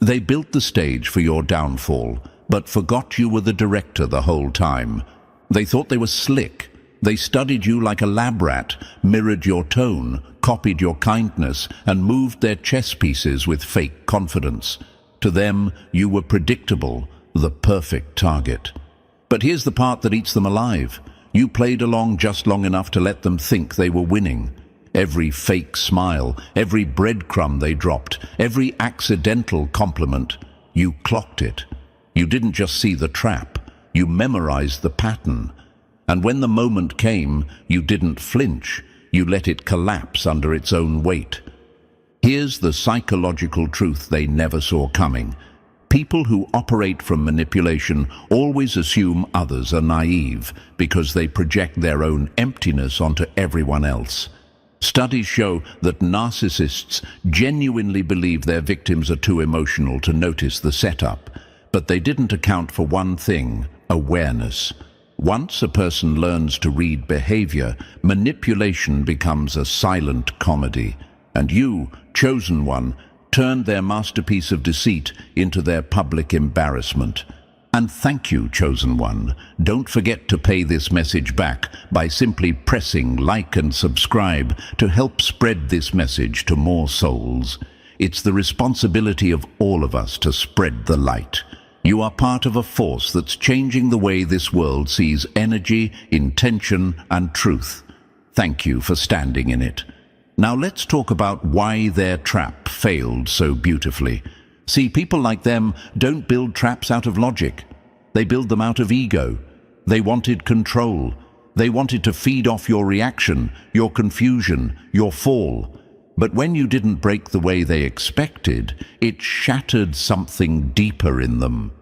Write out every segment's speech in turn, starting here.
They built the stage for your downfall, but forgot you were the director the whole time. They thought they were slick. They studied you like a lab rat, mirrored your tone, copied your kindness, and moved their chess pieces with fake confidence. To them, you were predictable, the perfect target. But here's the part that eats them alive. You played along just long enough to let them think they were winning. Every fake smile, every breadcrumb they dropped, every accidental compliment, you clocked it. You didn't just see the trap, you memorized the pattern. And when the moment came, you didn't flinch, you let it collapse under its own weight. Here's the psychological truth they never saw coming. People who operate from manipulation always assume others are naive because they project their own emptiness onto everyone else. Studies show that narcissists genuinely believe their victims are too emotional to notice the setup, but they didn't account for one thing: awareness. Once a person learns to read behavior, manipulation becomes a silent comedy, and you, chosen one, turned their masterpiece of deceit into their public embarrassment. And thank you, chosen one. Don't forget to pay this message back by simply pressing like and subscribe to help spread this message to more souls. It's the responsibility of all of us to spread the light. You are part of a force that's changing the way this world sees energy, intention, and truth. Thank you for standing in it. Now let's talk about why their trap failed so beautifully. See, people like them don't build traps out of logic. They build them out of ego. They wanted control. They wanted to feed off your reaction, your confusion, your fall. But when you didn't break the way they expected, it shattered something deeper in them.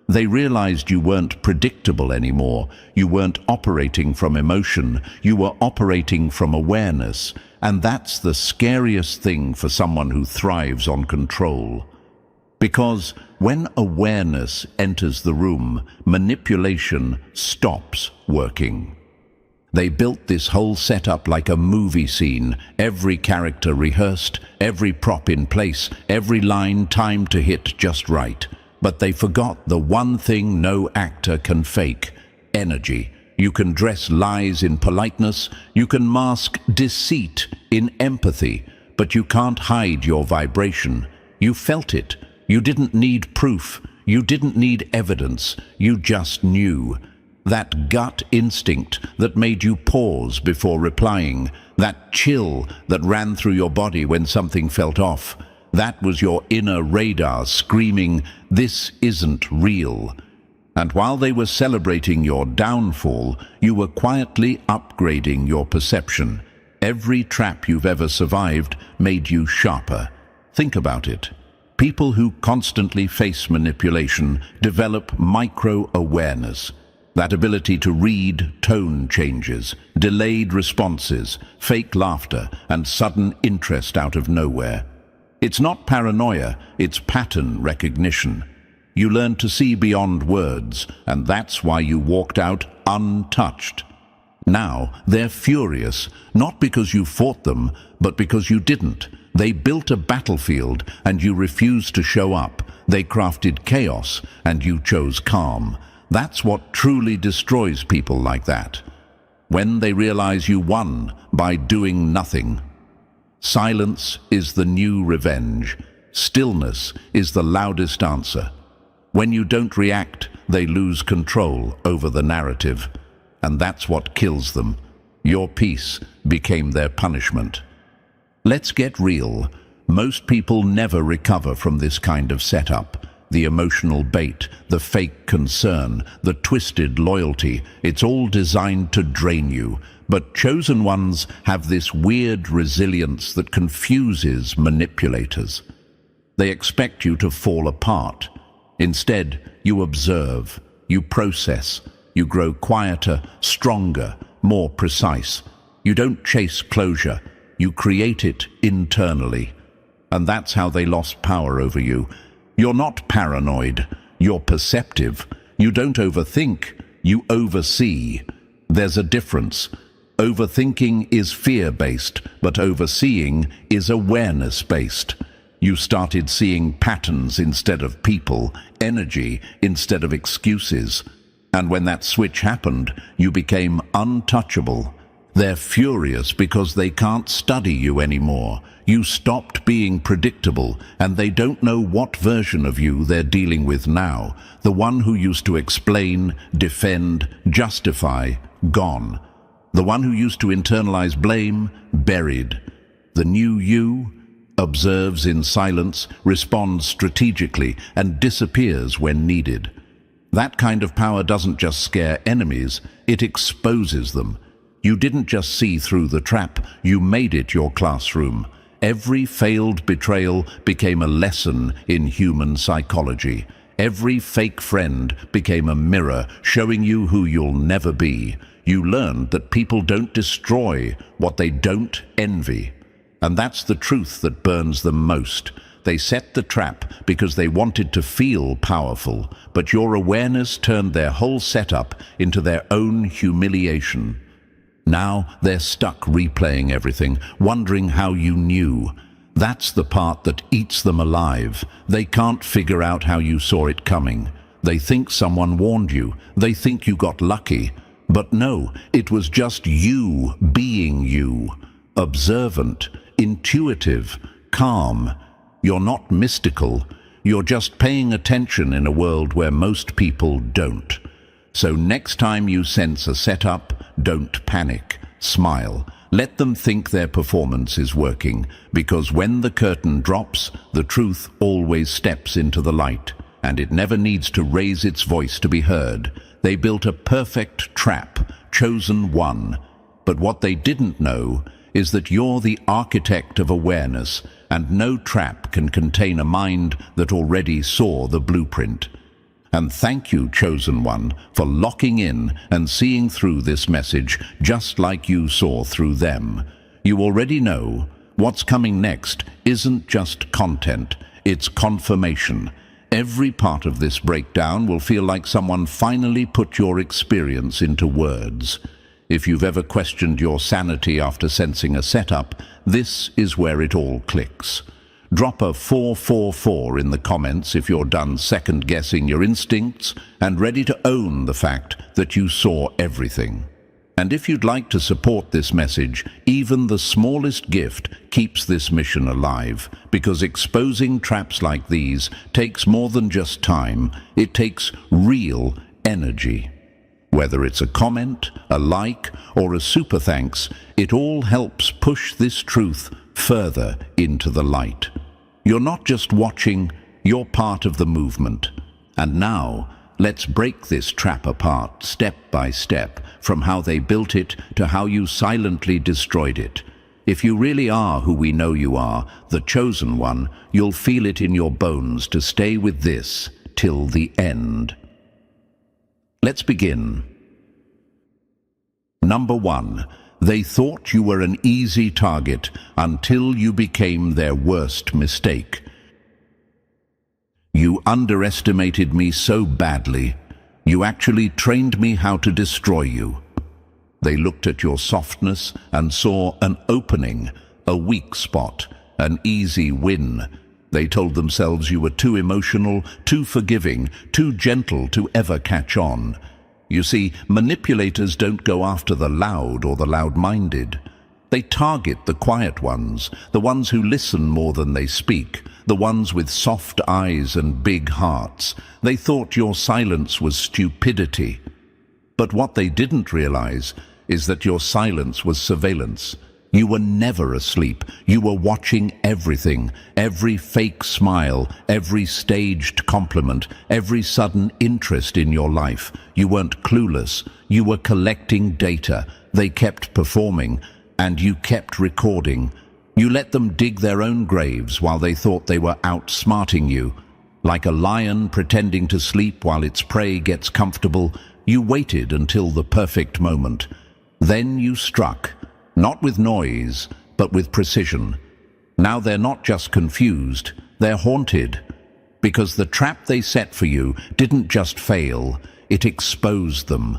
They realized you weren't predictable anymore. You weren't operating from emotion. You were operating from awareness. And that's the scariest thing for someone who thrives on control. Because when awareness enters the room, manipulation stops working. They built this whole setup like a movie scene, every character rehearsed, every prop in place, every line timed to hit just right. But they forgot the one thing no actor can fake: energy. You can dress lies in politeness, you can mask deceit in empathy, but you can't hide your vibration. You felt it. You didn't need proof. You didn't need evidence. You just knew. That gut instinct that made you pause before replying, that chill that ran through your body when something felt off, that was your inner radar screaming, "This isn't real." And while they were celebrating your downfall, you were quietly upgrading your perception. Every trap you've ever survived made you sharper. Think about it. People who constantly face manipulation develop micro-awareness. That ability to read tone changes, delayed responses, fake laughter, and sudden interest out of nowhere. It's not paranoia, it's pattern recognition. You learn to see beyond words, and that's why you walked out untouched. Now they're furious, not because you fought them, but because you didn't. They built a battlefield, and you refused to show up. They crafted chaos, and you chose calm. That's what truly destroys people like that. When they realize you won by doing nothing. Silence is the new revenge. Stillness is the loudest answer. When you don't react, they lose control over the narrative. And that's what kills them. Your peace became their punishment. Let's get real. Most people never recover from this kind of setup. The emotional bait, the fake concern, the twisted loyalty, it's all designed to drain you. But chosen ones have this weird resilience that confuses manipulators. They expect you to fall apart. Instead, you observe, you process, you grow quieter, stronger, more precise. You don't chase closure, you create it internally. And that's how they lost power over you. You're not paranoid, you're perceptive. You don't overthink, you oversee. There's a difference. Overthinking is fear-based, but overseeing is awareness-based. You started seeing patterns instead of people, energy instead of excuses. And when that switch happened, you became untouchable. They're furious because they can't study you anymore. You stopped being predictable, and they don't know what version of you they're dealing with now. The one who used to explain, defend, justify, gone. The one who used to internalize blame, buried. The new you observes in silence, responds strategically, and disappears when needed. That kind of power doesn't just scare enemies, it exposes them. You didn't just see through the trap, you made it your classroom. Every failed betrayal became a lesson in human psychology. Every fake friend became a mirror showing you who you'll never be. You learned that people don't destroy what they don't envy. And that's the truth that burns them most. They set the trap because they wanted to feel powerful, but your awareness turned their whole setup into their own humiliation. Now they're stuck replaying everything, wondering how you knew. That's the part that eats them alive. They can't figure out how you saw it coming. They think someone warned you. They think you got lucky. But no, it was just you being you. Observant, intuitive, calm. You're not mystical. You're just paying attention in a world where most people don't. So next time you sense a setup, don't panic. Smile. Let them think their performance is working, because when the curtain drops, the truth always steps into the light, and it never needs to raise its voice to be heard. They built a perfect trap, chosen one. But what they didn't know is that you're the architect of awareness, and no trap can contain a mind that already saw the blueprint. And thank you, Chosen One, for locking in and seeing through this message just like you saw through them. You already know what's coming next isn't just content, it's confirmation. Every part of this breakdown will feel like someone finally put your experience into words. If you've ever questioned your sanity after sensing a setup, this is where it all clicks. Drop a 444 in the comments if you're done second-guessing your instincts and ready to own the fact that you saw everything. And if you'd like to support this message, even the smallest gift keeps this mission alive, because exposing traps like these takes more than just time, it takes real energy. Whether it's a comment, a like, or a super thanks, it all helps push this truth further into the light. You're not just watching, you're part of the movement. And now, let's break this trap apart, step by step, from how they built it to how you silently destroyed it. If you really are who we know you are, the Chosen One, you'll feel it in your bones to stay with this till the end. Let's begin. Number 1. They thought you were an easy target until you became their worst mistake. You underestimated me so badly. You actually trained me how to destroy you. They looked at your softness and saw an opening, a weak spot, an easy win. They told themselves you were too emotional, too forgiving, too gentle to ever catch on. You see, manipulators don't go after the loud or the loud-minded. They target the quiet ones, the ones who listen more than they speak, the ones with soft eyes and big hearts. They thought your silence was stupidity. But what they didn't realize is that your silence was surveillance. You were never asleep. You were watching everything, every fake smile, every staged compliment, every sudden interest in your life. You weren't clueless. You were collecting data. They kept performing, and you kept recording. You let them dig their own graves while they thought they were outsmarting you. Like a lion pretending to sleep while its prey gets comfortable, you waited until the perfect moment. Then you struck. Not with noise, but with precision. Now they're not just confused, they're haunted. Because the trap they set for you didn't just fail, it exposed them.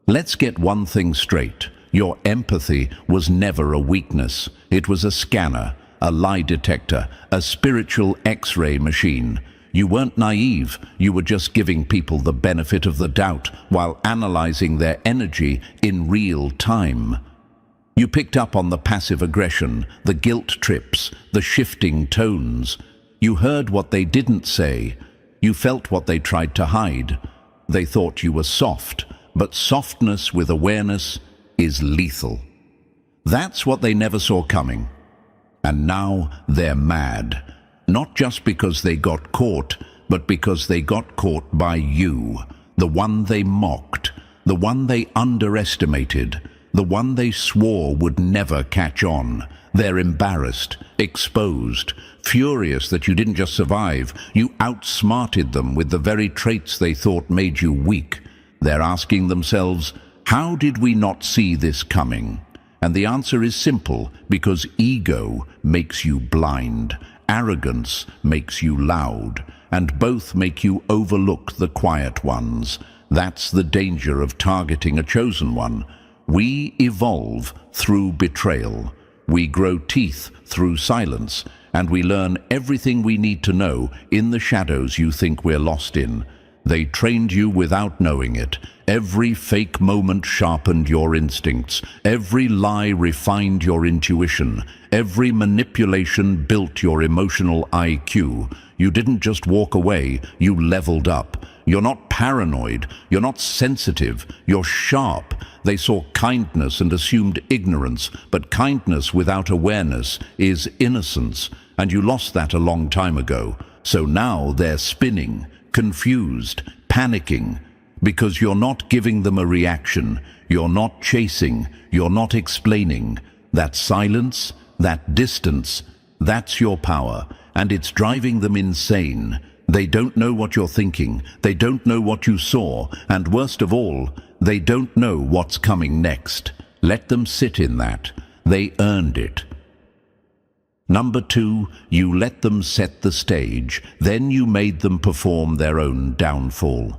Let's get one thing straight. Your empathy was never a weakness. It was a scanner. a lie detector, a spiritual X-ray machine. You weren't naive, you were just giving people the benefit of the doubt while analyzing their energy in real time. You picked up on the passive aggression, the guilt trips, the shifting tones. You heard what they didn't say. You felt what they tried to hide. They thought you were soft, but softness with awareness is lethal. That's what they never saw coming. And now they're mad. Not just because they got caught, but because they got caught by you. The one they mocked, the one they underestimated, the one they swore would never catch on. They're embarrassed, exposed, furious that you didn't just survive, you outsmarted them with the very traits they thought made you weak. They're asking themselves, how did we not see this coming? And the answer is simple, because ego makes you blind, arrogance makes you loud, and both make you overlook the quiet ones. That's the danger of targeting a chosen one. We evolve through betrayal. We grow teeth through silence, and we learn everything we need to know in the shadows you think we're lost in. They trained you without knowing it. Every fake moment sharpened your instincts. Every lie refined your intuition. Every manipulation built your emotional IQ. You didn't just walk away, you leveled up. You're not paranoid, you're not sensitive, you're sharp. They saw kindness and assumed ignorance, but kindness without awareness is innocence, and you lost that a long time ago. So now they're spinning, confused, panicking, because you're not giving them a reaction, you're not chasing, you're not explaining. That silence, that distance, that's your power, and it's driving them insane. They don't know what you're thinking, they don't know what you saw, and worst of all, they don't know what's coming next. Let them sit in that. They earned it. Number 2, you let them set the stage, then you made them perform their own downfall.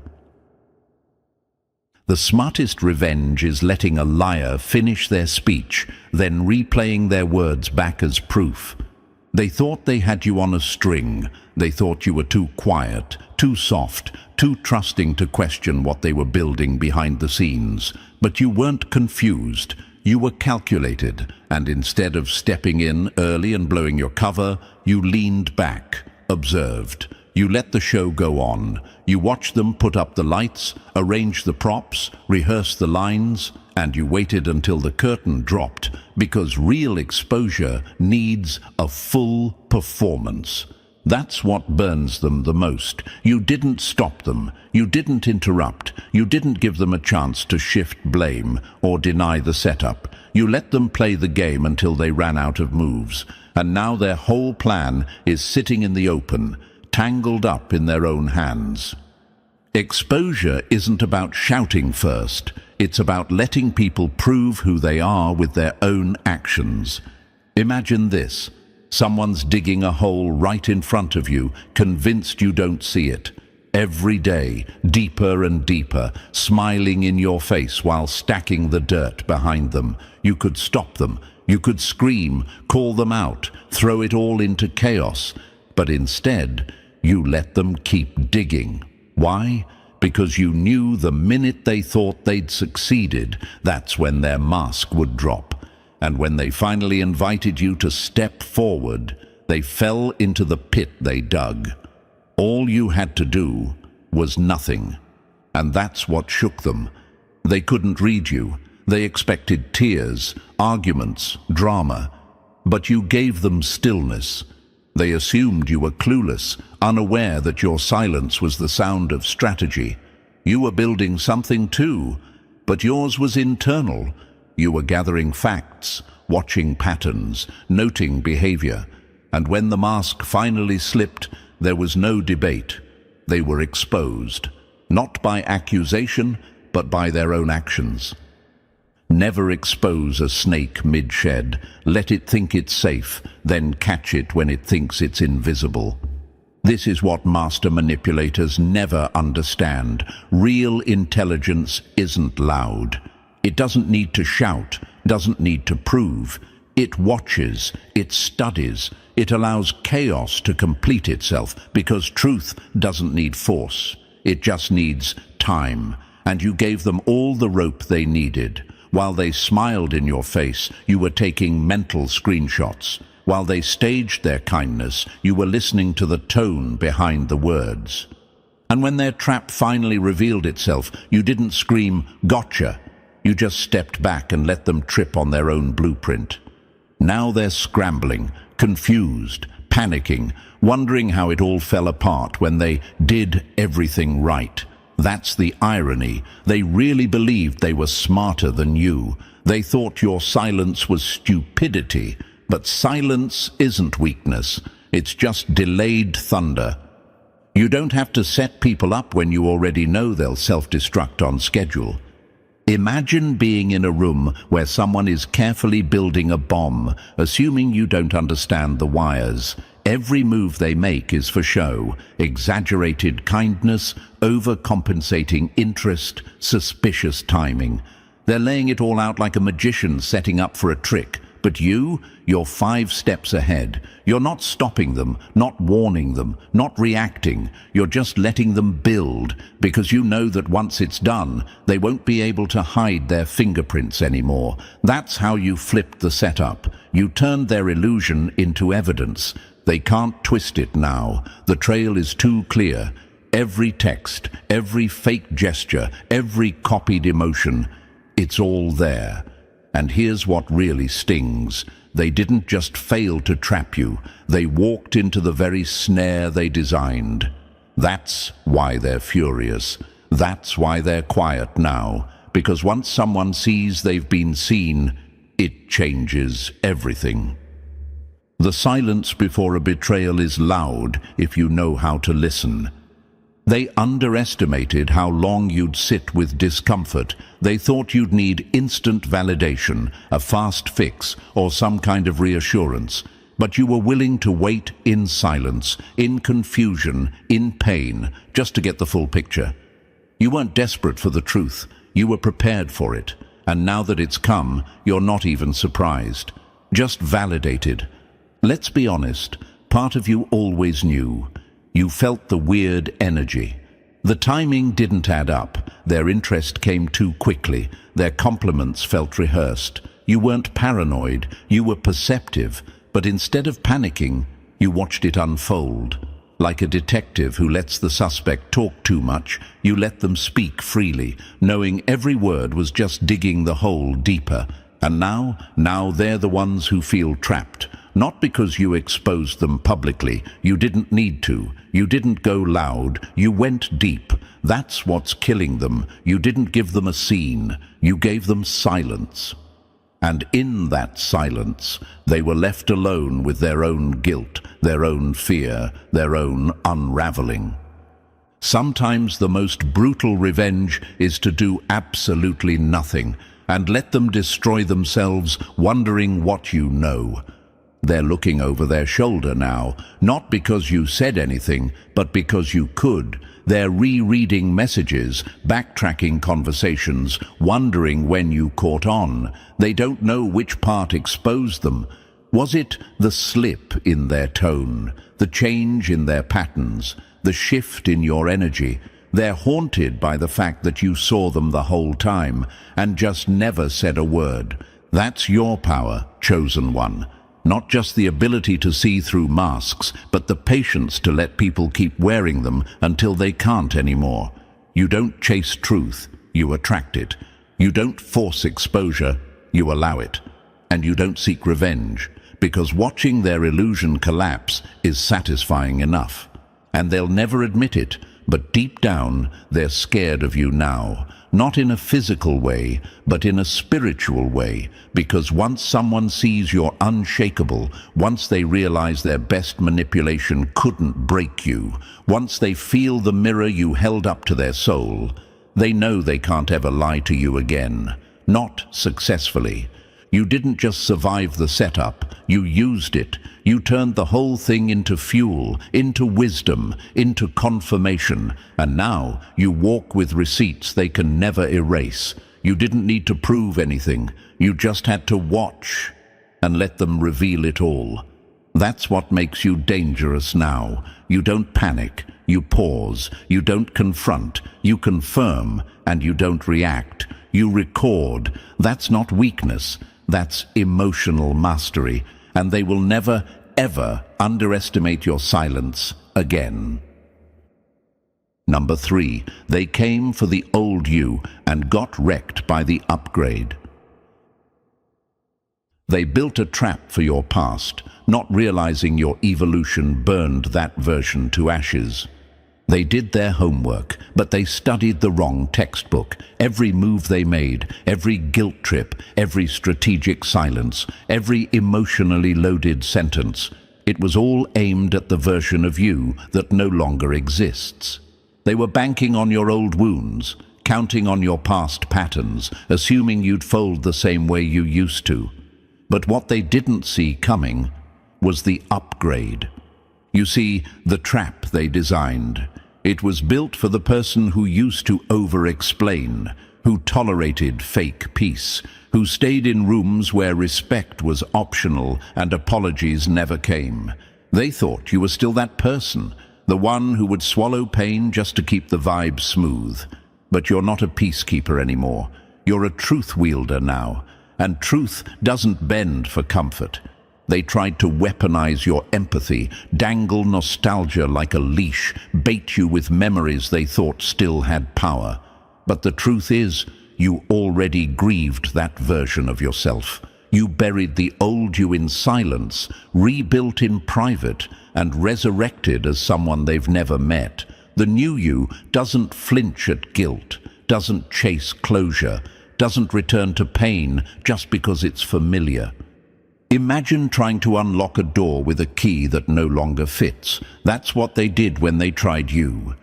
The smartest revenge is letting a liar finish their speech, then replaying their words back as proof. They thought they had you on a string. They thought you were too quiet, too soft, too trusting to question what they were building behind the scenes. But you weren't confused. You were calculated, and instead of stepping in early and blowing your cover, you leaned back, observed. You let the show go on. You watched them put up the lights, arrange the props, rehearse the lines, and you waited until the curtain dropped, because real exposure needs a full performance. That's what burns them the most. You didn't stop them. You didn't interrupt. You didn't give them a chance to shift blame or deny the setup. You let them play the game until they ran out of moves. And now their whole plan is sitting in the open, tangled up in their own hands. Exposure isn't about shouting first. It's about letting people prove who they are with their own actions. Imagine this. Someone's digging a hole right in front of you, convinced you don't see it. Every day, deeper and deeper, smiling in your face while stacking the dirt behind them. You could stop them. You could scream, call them out, throw it all into chaos. But instead, you let them keep digging. Why? Because you knew the minute they thought they'd succeeded, that's when their mask would drop. And when they finally invited you to step forward, they fell into the pit they dug. All you had to do was nothing. And that's what shook them. They couldn't read you. They expected tears, arguments, drama. But you gave them stillness. They assumed you were clueless, unaware that your silence was the sound of strategy. You were building something too, but yours was internal. You were gathering facts, watching patterns, noting behavior. And when the mask finally slipped, there was no debate. They were exposed, not by accusation, but by their own actions. Never expose a snake mid-shed. Let it think it's safe, then catch it when it thinks it's invisible. This is what master manipulators never understand. Real intelligence isn't loud. It doesn't need to shout, doesn't need to prove. It watches, it studies, it allows chaos to complete itself, because truth doesn't need force. It just needs time. And you gave them all the rope they needed. While they smiled in your face, you were taking mental screenshots. While they staged their kindness, you were listening to the tone behind the words. And when their trap finally revealed itself, you didn't scream, "Gotcha!" You just stepped back and let them trip on their own blueprint. Now they're scrambling, confused, panicking, wondering how it all fell apart when they did everything right. That's the irony. They really believed they were smarter than you. They thought your silence was stupidity. But silence isn't weakness. It's just delayed thunder. You don't have to set people up when you already know they'll self-destruct on schedule. Imagine being in a room where someone is carefully building a bomb, assuming you don't understand the wires. Every move they make is for show, exaggerated kindness, overcompensating interest, suspicious timing. They're laying it all out like a magician setting up for a trick. But you're 5 steps ahead. You're not stopping them, not warning them, not reacting. You're just letting them build, because you know that once it's done, they won't be able to hide their fingerprints anymore. That's how you flipped the setup. You turned their illusion into evidence. They can't twist it now. The trail is too clear. Every text, every fake gesture, every copied emotion, it's all there. And here's what really stings. They didn't just fail to trap you. They walked into the very snare they designed. That's why they're furious. That's why they're quiet now. Because once someone sees they've been seen, it changes everything. The silence before a betrayal is loud if you know how to listen. They underestimated how long you'd sit with discomfort. They thought you'd need instant validation, a fast fix, or some kind of reassurance. But you were willing to wait in silence, in confusion, in pain, just to get the full picture. You weren't desperate for the truth. You were prepared for it. And now that it's come, you're not even surprised. Just validated. Let's be honest, part of you always knew. You felt the weird energy. The timing didn't add up. Their interest came too quickly. Their compliments felt rehearsed. You weren't paranoid. You were perceptive. But instead of panicking, you watched it unfold. Like a detective who lets the suspect talk too much, you let them speak freely, knowing every word was just digging the hole deeper. And now they're the ones who feel trapped. Not because you exposed them publicly. You didn't need to. You didn't go loud. You went deep. That's what's killing them. You didn't give them a scene. You gave them silence. And in that silence, they were left alone with their own guilt, their own fear, their own unraveling. Sometimes the most brutal revenge is to do absolutely nothing and let them destroy themselves, wondering what you know. They're looking over their shoulder now, not because you said anything, but because you could. They're rereading messages, backtracking conversations, wondering when you caught on. They don't know which part exposed them. Was it the slip in their tone, the change in their patterns, the shift in your energy? They're haunted by the fact that you saw them the whole time and just never said a word. That's your power, chosen one. Not just the ability to see through masks, but the patience to let people keep wearing them until they can't anymore. You don't chase truth, you attract it. You don't force exposure, you allow it. And you don't seek revenge, because watching their illusion collapse is satisfying enough. And they'll never admit it, but deep down, they're scared of you now. Not in a physical way, but in a spiritual way, because once someone sees you're unshakable, once they realize their best manipulation couldn't break you, once they feel the mirror you held up to their soul, they know they can't ever lie to you again. Not successfully. You didn't just survive the setup, you used it. You turned the whole thing into fuel, into wisdom, into confirmation, and now you walk with receipts they can never erase. You didn't need to prove anything, you just had to watch. and let them reveal it all. That's what makes you dangerous now. You don't panic, you pause, you don't confront, you confirm, and you don't react. You record. That's not weakness, that's emotional mastery, and they will never, ever underestimate your silence again. Number 3, they came for the old you and got wrecked by the upgrade. They built a trap for your past, not realizing your evolution burned that version to ashes. They did their homework, but they studied the wrong textbook. Every move they made, every guilt trip, every strategic silence, every emotionally loaded sentence, it was all aimed at the version of you that no longer exists. They were banking on your old wounds, counting on your past patterns, assuming you'd fold the same way you used to. But what they didn't see coming was the upgrade. You see, the trap they designed, it was built for the person who used to over-explain, who tolerated fake peace, who stayed in rooms where respect was optional and apologies never came. They thought you were still that person, the one who would swallow pain just to keep the vibe smooth. But you're not a peacekeeper anymore. You're a truth wielder now. And truth doesn't bend for comfort. They tried to weaponize your empathy, dangle nostalgia like a leash, bait you with memories they thought still had power. But the truth is, you already grieved that version of yourself. You buried the old you in silence, rebuilt in private, and resurrected as someone they've never met. The new you doesn't flinch at guilt, doesn't chase closure, doesn't return to pain just because it's familiar. Imagine trying to unlock a door with a key that no longer fits. That's what they did when they tried you.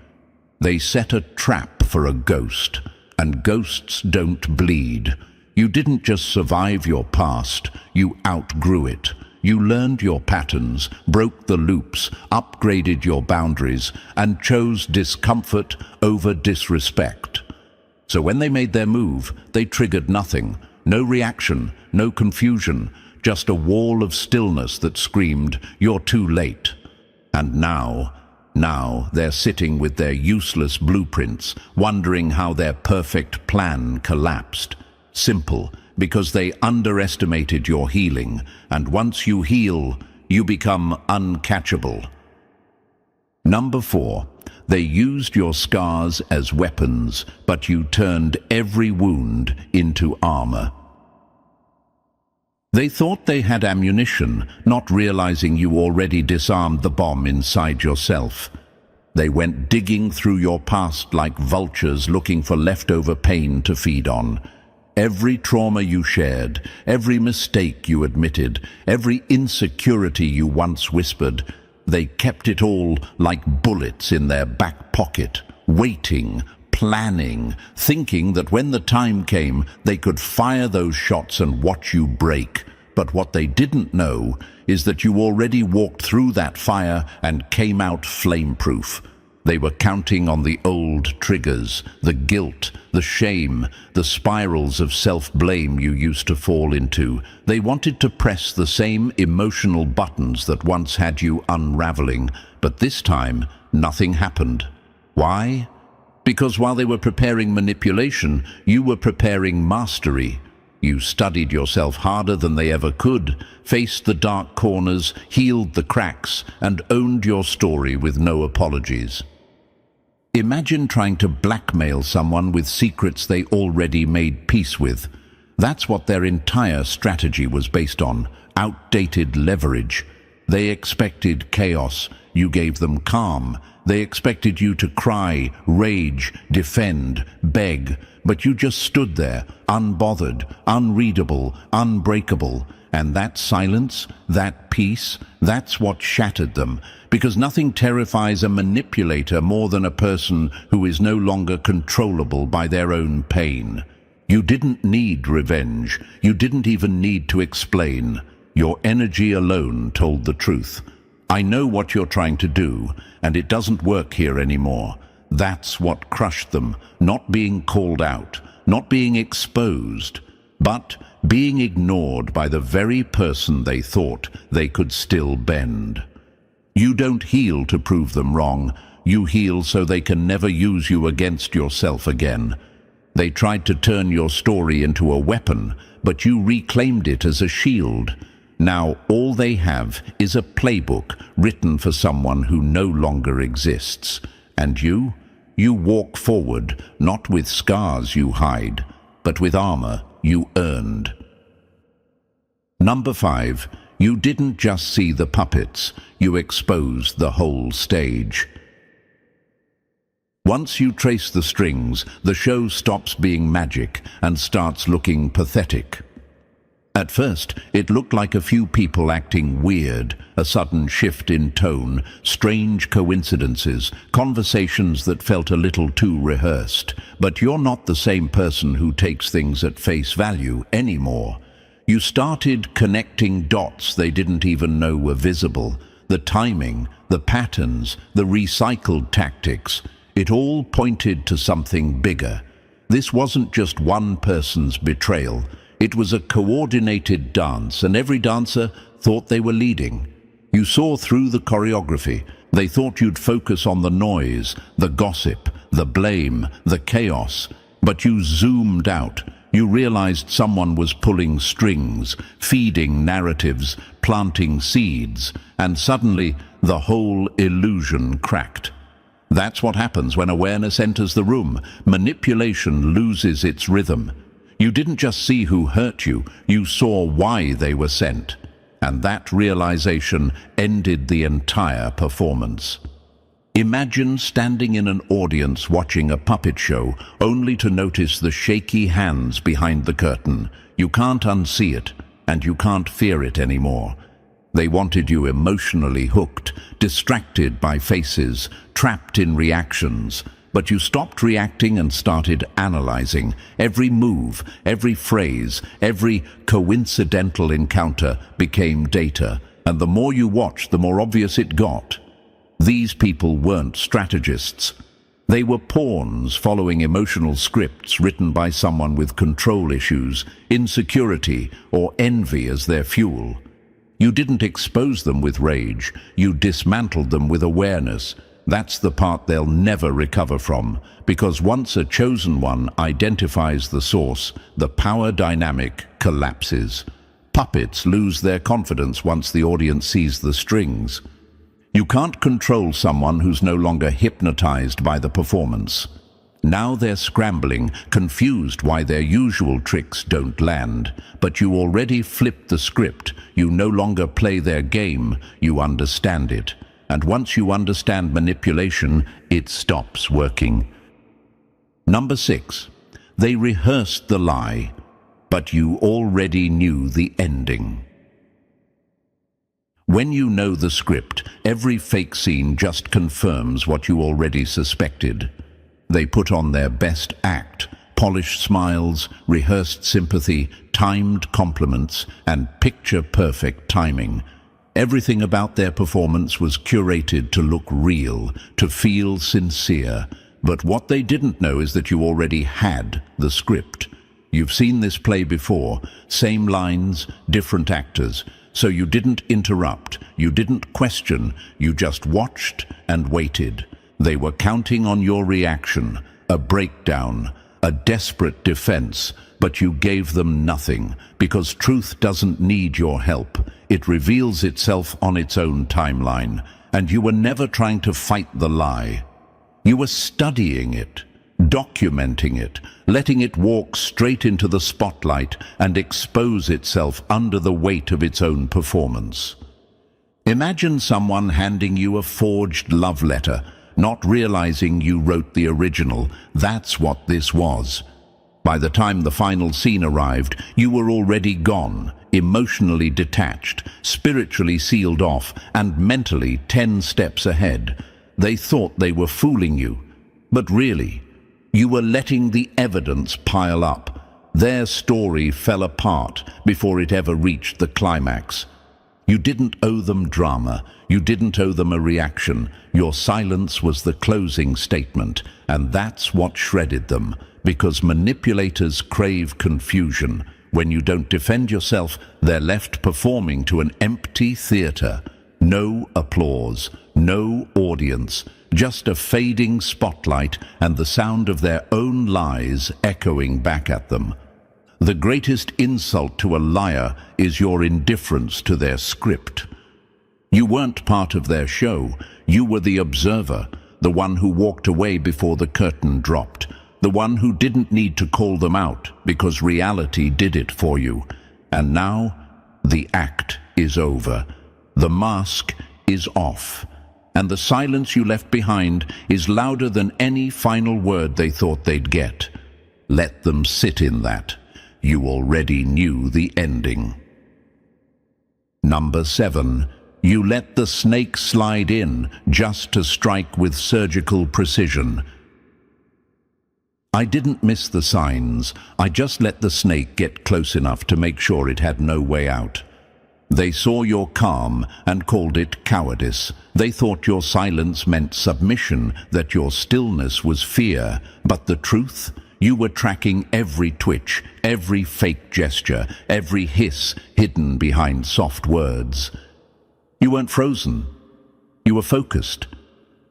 They set a trap for a ghost, and ghosts don't bleed. You didn't just survive your past, you outgrew it. You learned your patterns, broke the loops, upgraded your boundaries, and chose discomfort over disrespect. So when they made their move, they triggered nothing. No reaction, no confusion, just a wall of stillness that screamed, "You're too late." And now they're sitting with their useless blueprints, wondering how their perfect plan collapsed. Simple, because they underestimated your healing, and once you heal, you become uncatchable. Number 4. They used your scars as weapons, but you turned every wound into armor. They thought they had ammunition, not realizing you already disarmed the bomb inside yourself. They went digging through your past like vultures looking for leftover pain to feed on. Every trauma you shared, every mistake you admitted, every insecurity you once whispered, they kept it all like bullets in their back pocket, waiting, planning, thinking that when the time came, they could fire those shots and watch you break. But what they didn't know is that you already walked through that fire and came out flame-proof. They were counting on the old triggers, the guilt, the shame, the spirals of self-blame you used to fall into. They wanted to press the same emotional buttons that once had you unraveling, but this time nothing happened. Why? Because while they were preparing manipulation, you were preparing mastery. You studied yourself harder than they ever could, faced the dark corners, healed the cracks, and owned your story with no apologies. Imagine trying to blackmail someone with secrets they already made peace with. That's what their entire strategy was based on, outdated leverage. They expected chaos, you gave them calm. They expected you to cry, rage, defend, beg, but you just stood there, unbothered, unreadable, unbreakable. And that silence, that peace, that's what shattered them. Because nothing terrifies a manipulator more than a person who is no longer controllable by their own pain. You didn't need revenge. You didn't even need to explain. Your energy alone told the truth. I know what you're trying to do, and it doesn't work here anymore. That's what crushed them, not being called out, not being exposed. but being ignored by the very person they thought they could still bend. You don't heal to prove them wrong. You heal so they can never use you against yourself again. They tried to turn your story into a weapon, but you reclaimed it as a shield. Now all they have is a playbook written for someone who no longer exists. And you walk forward, not with scars you hide, but with armor you earned. Number 5. You didn't just see the puppets, you exposed the whole stage. Once you trace the strings, the show stops being magic and starts looking pathetic. At first, it looked like a few people acting weird, a sudden shift in tone, strange coincidences, conversations that felt a little too rehearsed. But you're not the same person who takes things at face value anymore. You started connecting dots they didn't even know were visible. The timing, the patterns, the recycled tactics, it all pointed to something bigger. This wasn't just one person's betrayal. It was a coordinated dance, and every dancer thought they were leading. You saw through the choreography. They thought you'd focus on the noise, the gossip, the blame, the chaos. But you zoomed out. You realized someone was pulling strings, feeding narratives, planting seeds, and suddenly the whole illusion cracked. That's what happens when awareness enters the room. Manipulation loses its rhythm. You didn't just see who hurt you, you saw why they were sent. And that realization ended the entire performance. Imagine standing in an audience watching a puppet show, only to notice the shaky hands behind the curtain. You can't unsee it, and you can't fear it anymore. They wanted you emotionally hooked, distracted by faces, trapped in reactions. But you stopped reacting and started analyzing. Every move, every phrase, every coincidental encounter became data, and the more you watched, the more obvious it got. These people weren't strategists. They were pawns following emotional scripts written by someone with control issues, insecurity, or envy as their fuel. You didn't expose them with rage, you dismantled them with awareness. That's the part they'll never recover from, because once a chosen one identifies the source, the power dynamic collapses. Puppets lose their confidence once the audience sees the strings. You can't control someone who's no longer hypnotized by the performance. Now they're scrambling, confused why their usual tricks don't land. But you already flipped the script. You no longer play their game, you understand it. And once you understand manipulation, it stops working. Number 6. They rehearsed the lie, but you already knew the ending. When you know the script, every fake scene just confirms what you already suspected. They put on their best act, polished smiles, rehearsed sympathy, timed compliments, and picture-perfect timing. Everything about their performance was curated to look real, to feel sincere. But what they didn't know is that you already had the script. You've seen this play before, same lines, different actors. So you didn't interrupt, you didn't question, you just watched and waited. They were counting on your reaction, a breakdown, a desperate defense, but you gave them nothing, because truth doesn't need your help. It reveals itself on its own timeline, and you were never trying to fight the lie. You were studying it, documenting it, letting it walk straight into the spotlight and expose itself under the weight of its own performance. Imagine someone handing you a forged love letter, not realizing you wrote the original. That's what this was. By the time the final scene arrived, you were already gone, emotionally detached, spiritually sealed off, and mentally 10 steps ahead. They thought they were fooling you, but really, you were letting the evidence pile up. Their story fell apart before it ever reached the climax. You didn't owe them drama. You didn't owe them a reaction. Your silence was the closing statement, and that's what shredded them, because manipulators crave confusion. When you don't defend yourself, they're left performing to an empty theater. No applause, no audience, just a fading spotlight and the sound of their own lies echoing back at them. The greatest insult to a liar is your indifference to their script. You weren't part of their show. You were the observer, the one who walked away before the curtain dropped, the one who didn't need to call them out because reality did it for you. And now, the act is over. The mask is off. And the silence you left behind is louder than any final word they thought they'd get. Let them sit in that. You already knew the ending. Number 7. You let the snake slide in just to strike with surgical precision. I didn't miss the signs. I just let the snake get close enough to make sure it had no way out. They saw your calm and called it cowardice. They thought your silence meant submission, that your stillness was fear. But the truth? You were tracking every twitch, every fake gesture, every hiss hidden behind soft words. You weren't frozen. You were focused.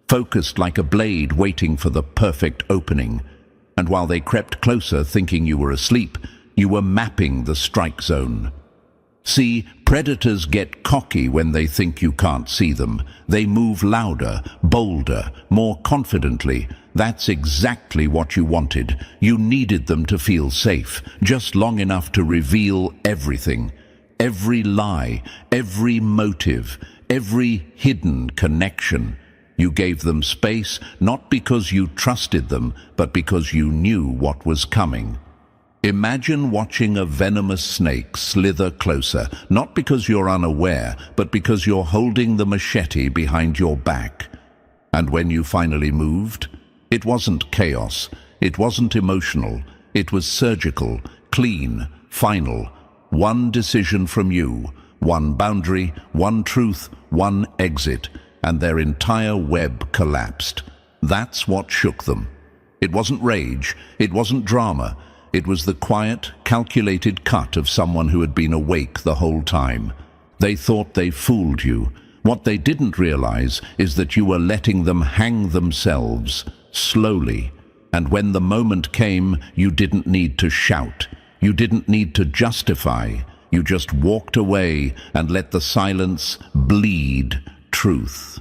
Focused like a blade waiting for the perfect opening. And while they crept closer thinking you were asleep, you were mapping the strike zone. See, predators get cocky when they think you can't see them. They move louder, bolder, more confidently. That's exactly what you wanted. You needed them to feel safe, just long enough to reveal everything. Every lie, every motive, every hidden connection. You gave them space, not because you trusted them, but because you knew what was coming. Imagine watching a venomous snake slither closer, not because you're unaware, but because you're holding the machete behind your back. And when you finally moved, it wasn't chaos, it wasn't emotional, it was surgical, clean, final. One decision from you, one boundary, one truth, one exit, and their entire web collapsed. That's what shook them. It wasn't rage, it wasn't drama. It was the quiet, calculated cut of someone who had been awake the whole time. They thought they fooled you. What they didn't realize is that you were letting them hang themselves, slowly. And when the moment came, you didn't need to shout. You didn't need to justify. You just walked away and let the silence bleed truth.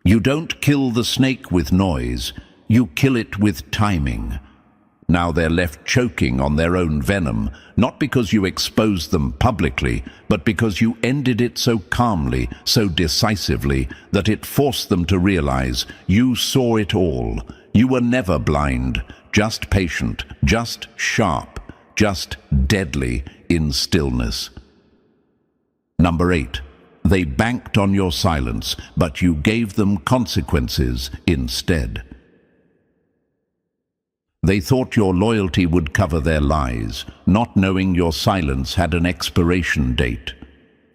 You don't kill the snake with noise. You kill it with timing. Now they're left choking on their own venom, not because you exposed them publicly, but because you ended it so calmly, so decisively, that it forced them to realize you saw it all. You were never blind, just patient, just sharp, just deadly in stillness. Number 8. They banked on your silence, but you gave them consequences instead. They thought your loyalty would cover their lies, not knowing your silence had an expiration date.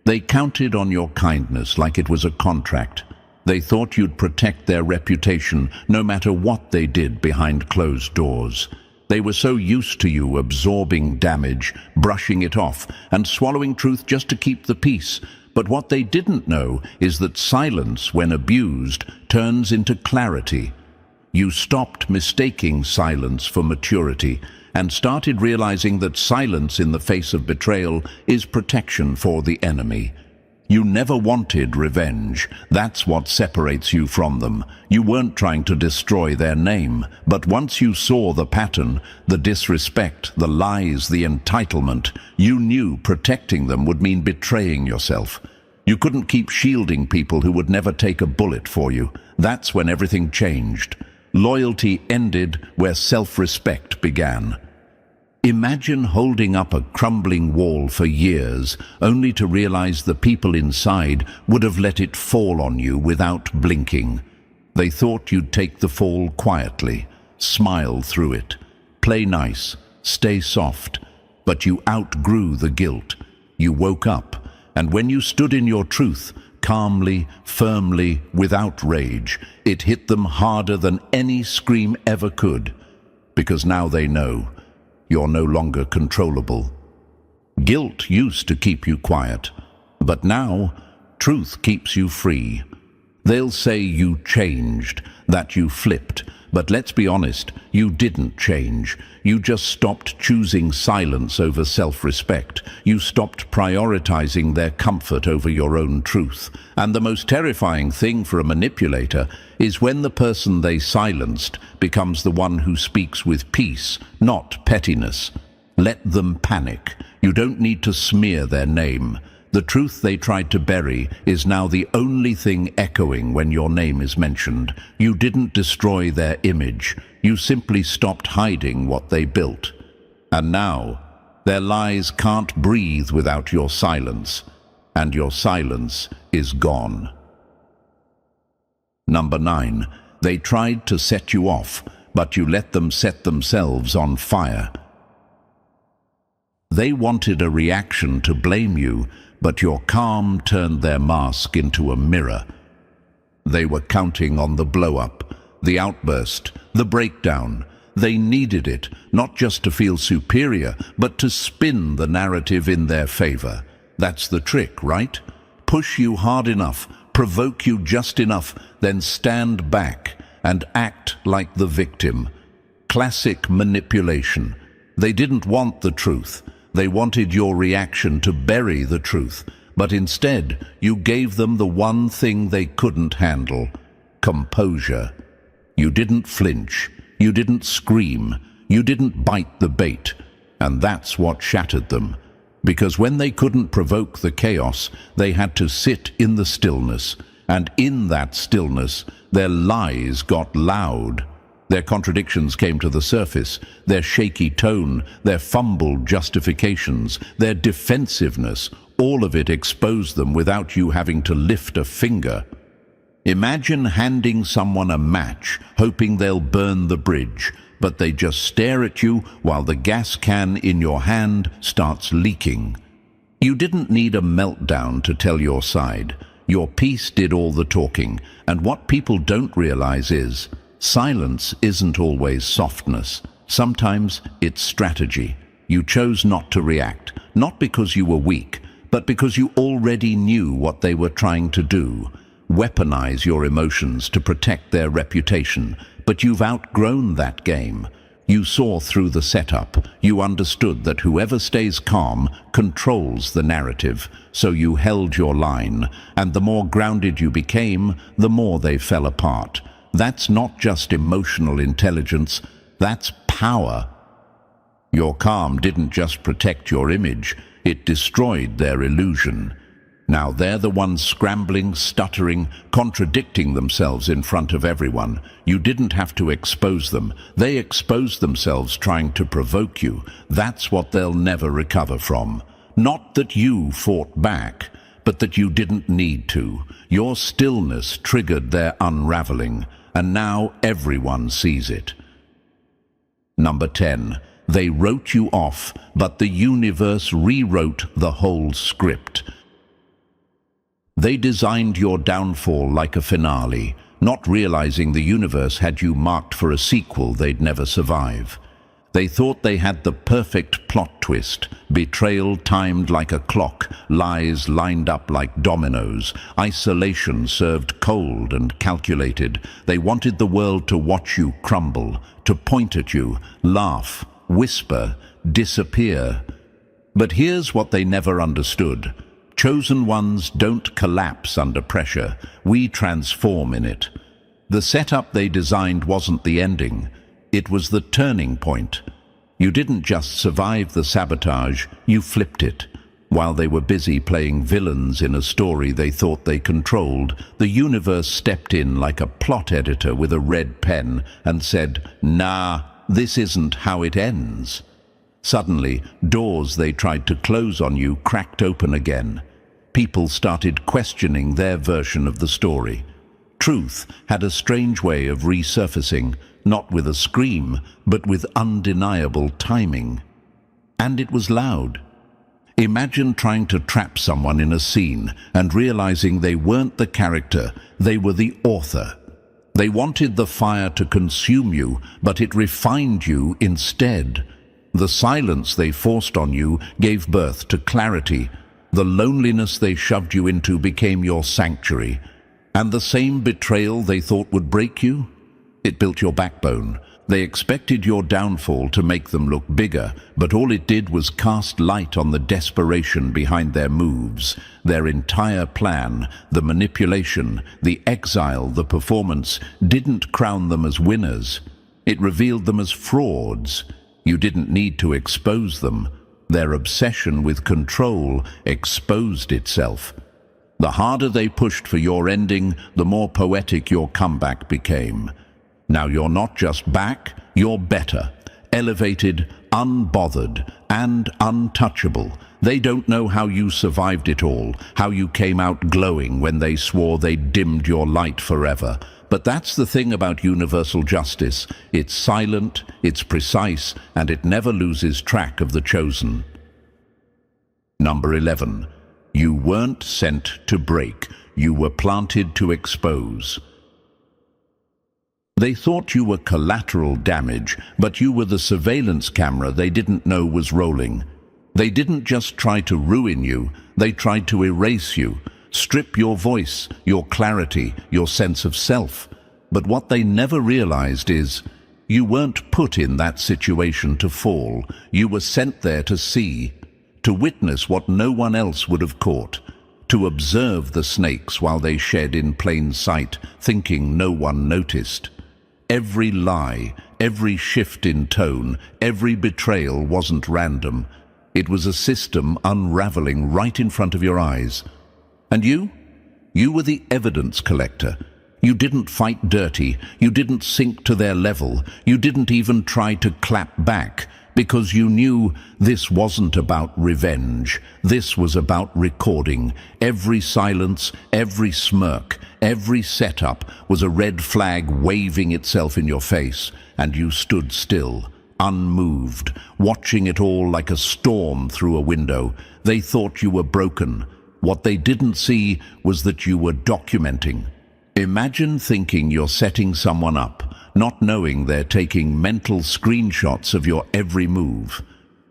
They counted on your kindness like it was a contract. They thought you'd protect their reputation no matter what they did behind closed doors. They were so used to you absorbing damage, brushing it off, and swallowing truth just to keep the peace. But what they didn't know is that silence, when abused, turns into clarity. You stopped mistaking silence for maturity and started realizing that silence in the face of betrayal is protection for the enemy. You never wanted revenge. That's what separates you from them. You weren't trying to destroy their name, but once you saw the pattern, the disrespect, the lies, the entitlement, you knew protecting them would mean betraying yourself. You couldn't keep shielding people who would never take a bullet for you. That's when everything changed. Loyalty ended where self-respect began. Imagine holding up a crumbling wall for years, only to realize the people inside would have let it fall on you without blinking. They thought you'd take the fall quietly, smile through it, play nice, stay soft, but you outgrew the guilt. You woke up, and when you stood in your truth, calmly, firmly, without rage, it hit them harder than any scream ever could, because now they know you're no longer controllable. Guilt used to keep you quiet, but now truth keeps you free. They'll say you changed, that you flipped, but let's be honest, you didn't change. You just stopped choosing silence over self-respect. You stopped prioritizing their comfort over your own truth. And the most terrifying thing for a manipulator is when the person they silenced becomes the one who speaks with peace, not pettiness. Let them panic. You don't need to smear their name. The truth they tried to bury is now the only thing echoing when your name is mentioned. You didn't destroy their image. You simply stopped hiding what they built. And now, their lies can't breathe without your silence, and your silence is gone. Number 9. They tried to set you off, but you let them set themselves on fire. They wanted a reaction to blame you, but your calm turned their mask into a mirror. They were counting on the blow-up, the outburst, the breakdown. They needed it, not just to feel superior, but to spin the narrative in their favor. That's the trick, right? Push you hard enough, provoke you just enough, then stand back and act like the victim. Classic manipulation. They didn't want the truth. They wanted your reaction to bury the truth, but instead you gave them the one thing they couldn't handle: composure. You didn't flinch, you didn't scream, you didn't bite the bait, and that's what shattered them. Because when they couldn't provoke the chaos, they had to sit in the stillness, and in that stillness their lies got loud. Their contradictions came to the surface, their shaky tone, their fumbled justifications, their defensiveness, all of it exposed them without you having to lift a finger. Imagine handing someone a match, hoping they'll burn the bridge, but they just stare at you while the gas can in your hand starts leaking. You didn't need a meltdown to tell your side. Your piece did all the talking, and what people don't realize is, silence isn't always softness. Sometimes it's strategy. You chose not to react, not because you were weak, but because you already knew what they were trying to do. Weaponize your emotions to protect their reputation, but you've outgrown that game. You saw through the setup. You understood that whoever stays calm controls the narrative, so you held your line, and the more grounded you became, the more they fell apart. That's not just emotional intelligence, that's power. Your calm didn't just protect your image, it destroyed their illusion. Now they're the ones scrambling, stuttering, contradicting themselves in front of everyone. You didn't have to expose them. They exposed themselves trying to provoke you. That's what they'll never recover from. Not that you fought back, but that you didn't need to. Your stillness triggered their unraveling, and now everyone sees it. Number 10. They wrote you off, but the universe rewrote the whole script. They designed your downfall like a finale, not realizing the universe had you marked for a sequel they'd never survive. They thought they had the perfect plot twist, betrayal timed like a clock, lies lined up like dominoes, isolation served cold and calculated. They wanted the world to watch you crumble, to point at you, laugh, whisper, disappear. But here's what they never understood. Chosen ones don't collapse under pressure. We transform in it. The setup they designed wasn't the ending. It was the turning point. You didn't just survive the sabotage, you flipped it. While they were busy playing villains in a story they thought they controlled, the universe stepped in like a plot editor with a red pen and said, "Nah, this isn't how it ends." Suddenly, doors they tried to close on you cracked open again. People started questioning their version of the story. Truth had a strange way of resurfacing, not with a scream, but with undeniable timing. And it was loud. Imagine trying to trap someone in a scene and realizing they weren't the character, they were the author. They wanted the fire to consume you, but it refined you instead. The silence they forced on you gave birth to clarity. The loneliness they shoved you into became your sanctuary. And the same betrayal they thought would break you? It built your backbone. They expected your downfall to make them look bigger, but all it did was cast light on the desperation behind their moves, their entire plan. The manipulation, the exile, the performance didn't crown them as winners. It revealed them as frauds. You didn't need to expose them. Their obsession with control exposed itself. The harder they pushed for your ending, the more poetic your comeback became. Now you're not just back, you're better, elevated, unbothered, and untouchable. They don't know how you survived it all, how you came out glowing when they swore they'd dimmed your light forever. But that's the thing about universal justice. It's silent, it's precise, and it never loses track of the chosen. Number 11. You weren't sent to break, you were planted to expose. They thought you were collateral damage, but you were the surveillance camera they didn't know was rolling. They didn't just try to ruin you, they tried to erase you, strip your voice, your clarity, your sense of self. But what they never realized is, you weren't put in that situation to fall. You were sent there to see, to witness what no one else would have caught, to observe the snakes while they shed in plain sight, thinking no one noticed. Every lie, every shift in tone, every betrayal wasn't random. It was a system unraveling right in front of your eyes. And you? You were the evidence collector. You didn't fight dirty. You didn't sink to their level. You didn't even try to clap back, because you knew this wasn't about revenge. This was about recording. Every silence, every smirk, every setup was a red flag waving itself in your face, and you stood still, unmoved, watching it all like a storm through a window. They thought you were broken. What they didn't see was that you were documenting. Imagine thinking you're setting someone up, not knowing they're taking mental screenshots of your every move.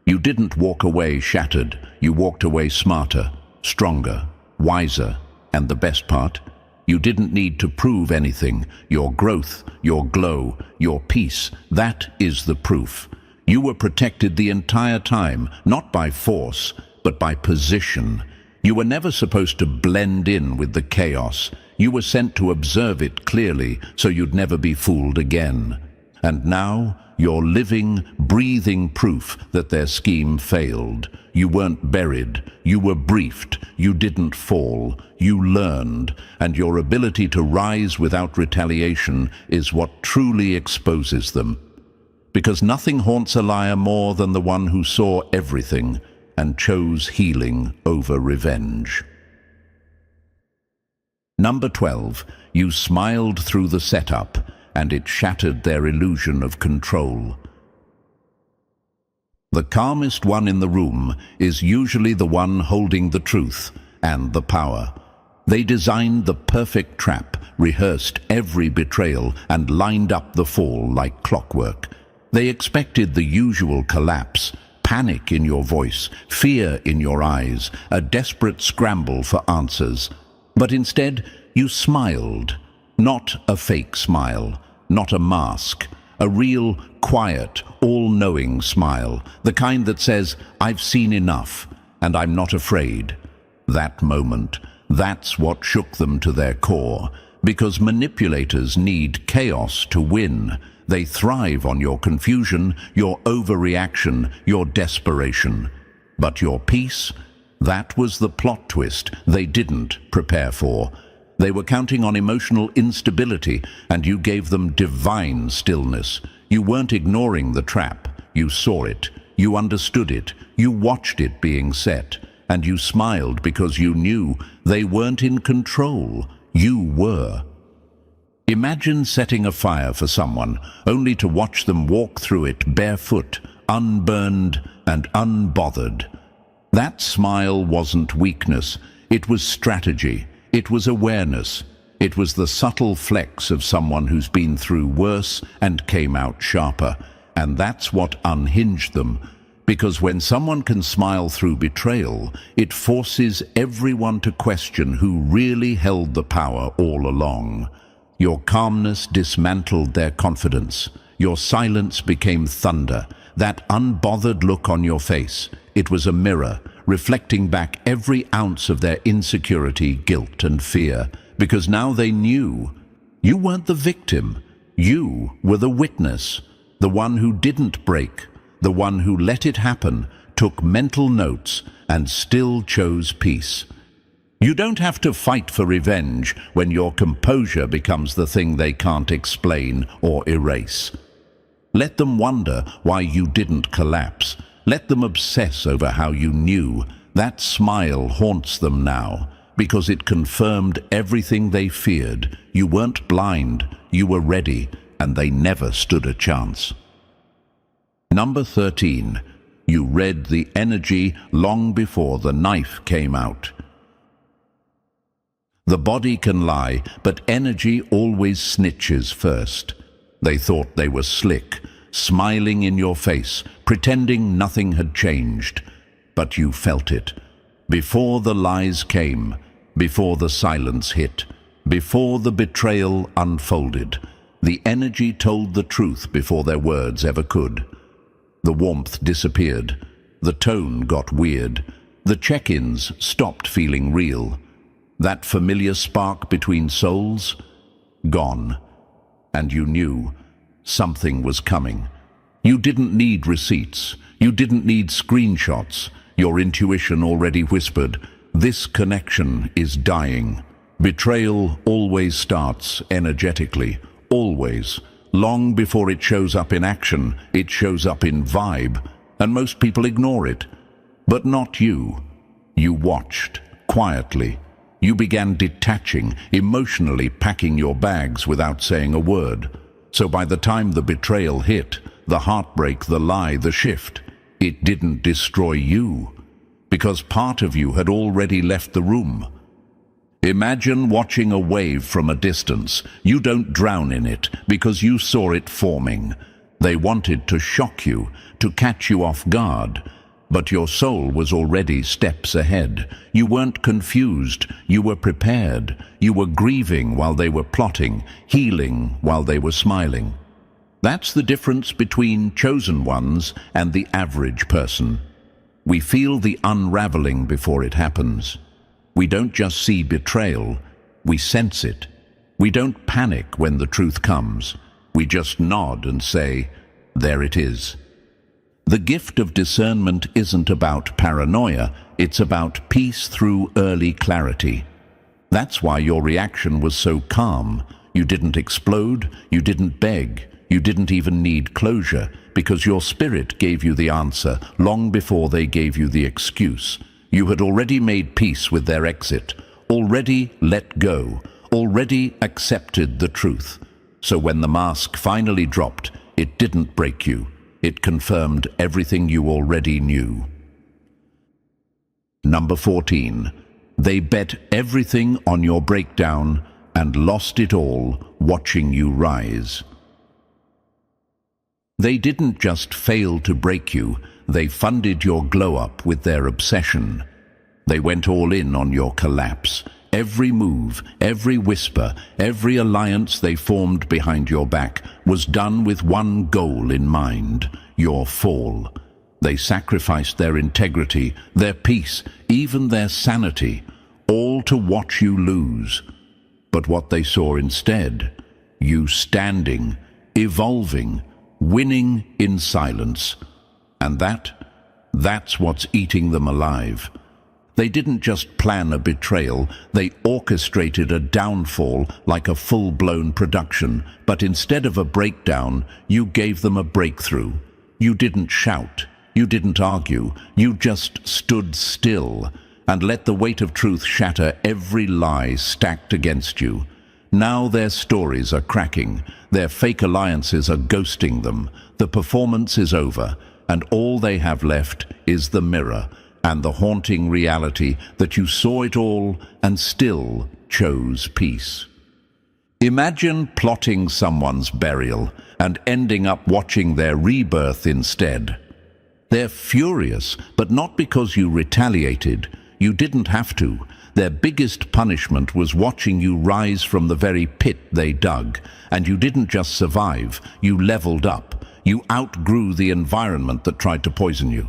You didn't walk away shattered. You walked away smarter, stronger, wiser, and the best part, you didn't need to prove anything. Your growth, your glow, your peace, that is the proof. You were protected the entire time, not by force, but by position. You were never supposed to blend in with the chaos. You were sent to observe it clearly, so you'd never be fooled again. And now, you're living, breathing proof that their scheme failed. You weren't buried. You were briefed. You didn't fall. You learned. And your ability to rise without retaliation is what truly exposes them. Because nothing haunts a liar more than the one who saw everything and chose healing over revenge. Number 12. You smiled through the setup, and it shattered their illusion of control. The calmest one in the room is usually the one holding the truth and the power. They designed the perfect trap, rehearsed every betrayal, and lined up the fall like clockwork. They expected the usual collapse, panic in your voice, fear in your eyes, a desperate scramble for answers. But instead, you smiled. Not a fake smile, not a mask. A real, quiet, all-knowing smile. The kind that says, I've seen enough, and I'm not afraid. That moment, that's what shook them to their core. Because manipulators need chaos to win. They thrive on your confusion, your overreaction, your desperation. But your peace? That was the plot twist they didn't prepare for. They were counting on emotional instability, and you gave them divine stillness. You weren't ignoring the trap. You saw it. You understood it. You watched it being set. And you smiled because you knew they weren't in control. You were. Imagine setting a fire for someone, only to watch them walk through it barefoot, unburned and unbothered. That smile wasn't weakness. It was strategy. It was awareness. It was the subtle flex of someone who's been through worse and came out sharper. And that's what unhinged them. Because when someone can smile through betrayal, it forces everyone to question who really held the power all along. Your calmness dismantled their confidence. Your silence became thunder. That unbothered look on your face, it was a mirror, reflecting back every ounce of their insecurity, guilt, and fear. Because now they knew you weren't the victim. You were the witness, the one who didn't break, the one who let it happen, took mental notes, and still chose peace. You don't have to fight for revenge when your composure becomes the thing they can't explain or erase. Let them wonder why you didn't collapse. Let them obsess over how you knew. That smile haunts them now, because it confirmed everything they feared. You weren't blind, you were ready, and they never stood a chance. Number 13. You read the energy long before the knife came out. The body can lie, but energy always snitches first. They thought they were slick, smiling in your face, pretending nothing had changed. But you felt it. Before the lies came, before the silence hit, before the betrayal unfolded, the energy told the truth before their words ever could. The warmth disappeared. The tone got weird. The check-ins stopped feeling real. That familiar spark between souls? Gone. And you knew something was coming. You didn't need receipts. You didn't need screenshots. Your intuition already whispered, this connection is dying. Betrayal always starts energetically. Always. Long before it shows up in action, it shows up in vibe, and most people ignore it. But not you. You watched, quietly. You began detaching, emotionally packing your bags without saying a word. So by the time the betrayal hit, the heartbreak, the lie, the shift, it didn't destroy you, because part of you had already left the room. Imagine watching a wave from a distance. You don't drown in it because you saw it forming. They wanted to shock you, to catch you off guard. But your soul was already steps ahead. You weren't confused. You were prepared. You were grieving while they were plotting, healing while they were smiling. That's the difference between chosen ones and the average person. We feel the unraveling before it happens. We don't just see betrayal, we sense it. We don't panic when the truth comes. We just nod and say, there it is. The gift of discernment isn't about paranoia, it's about peace through early clarity. That's why your reaction was so calm. You didn't explode, you didn't beg, you didn't even need closure, because your spirit gave you the answer long before they gave you the excuse. You had already made peace with their exit, already let go, already accepted the truth. So when the mask finally dropped, it didn't break you. It confirmed everything you already knew. Number 14. They bet everything on your breakdown and lost it all watching you rise. They didn't just fail to break you, they funded your glow-up with their obsession. They went all in on your collapse. Every move, every whisper, every alliance they formed behind your back was done with one goal in mind, your fall. They sacrificed their integrity, their peace, even their sanity, all to watch you lose. But what they saw instead, you standing, evolving, winning in silence. And that's what's eating them alive. They didn't just plan a betrayal, they orchestrated a downfall like a full-blown production. But instead of a breakdown, you gave them a breakthrough. You didn't shout, you didn't argue, you just stood still and let the weight of truth shatter every lie stacked against you. Now their stories are cracking, their fake alliances are ghosting them, the performance is over, and all they have left is the mirror and the haunting reality that you saw it all and still chose peace. Imagine plotting someone's burial, and ending up watching their rebirth instead. They're furious, but not because you retaliated. You didn't have to. Their biggest punishment was watching you rise from the very pit they dug. And you didn't just survive, you leveled up. You outgrew the environment that tried to poison you.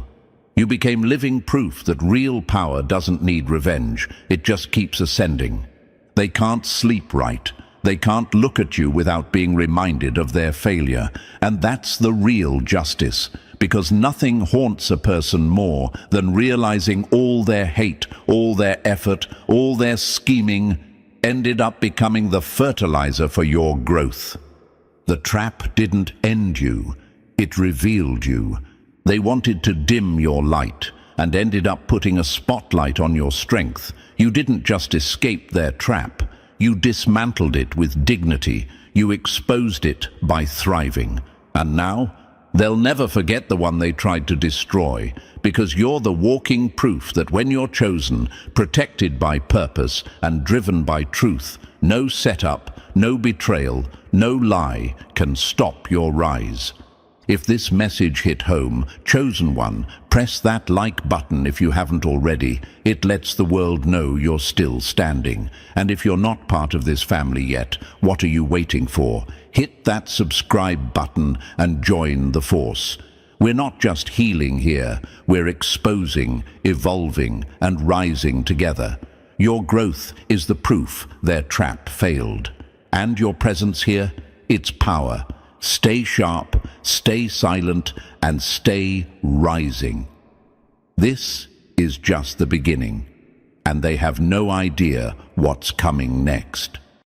You became living proof that real power doesn't need revenge, it just keeps ascending. They can't sleep right. They can't look at you without being reminded of their failure. And that's the real justice. Because nothing haunts a person more than realizing all their hate, all their effort, all their scheming ended up becoming the fertilizer for your growth. The trap didn't end you, it revealed you. They wanted to dim your light and ended up putting a spotlight on your strength. You didn't just escape their trap, you dismantled it with dignity. You exposed it by thriving. And now, they'll never forget the one they tried to destroy, because you're the walking proof that when you're chosen, protected by purpose and driven by truth, no setup, no betrayal, no lie can stop your rise. If this message hit home, chosen one, press that like button if you haven't already. It lets the world know you're still standing. And if you're not part of this family yet, what are you waiting for? Hit that subscribe button and join the force. We're not just healing here, we're exposing, evolving, and rising together. Your growth is the proof their trap failed. And your presence here, it's power. Stay sharp, stay silent, and stay rising. This is just the beginning, and they have no idea what's coming next.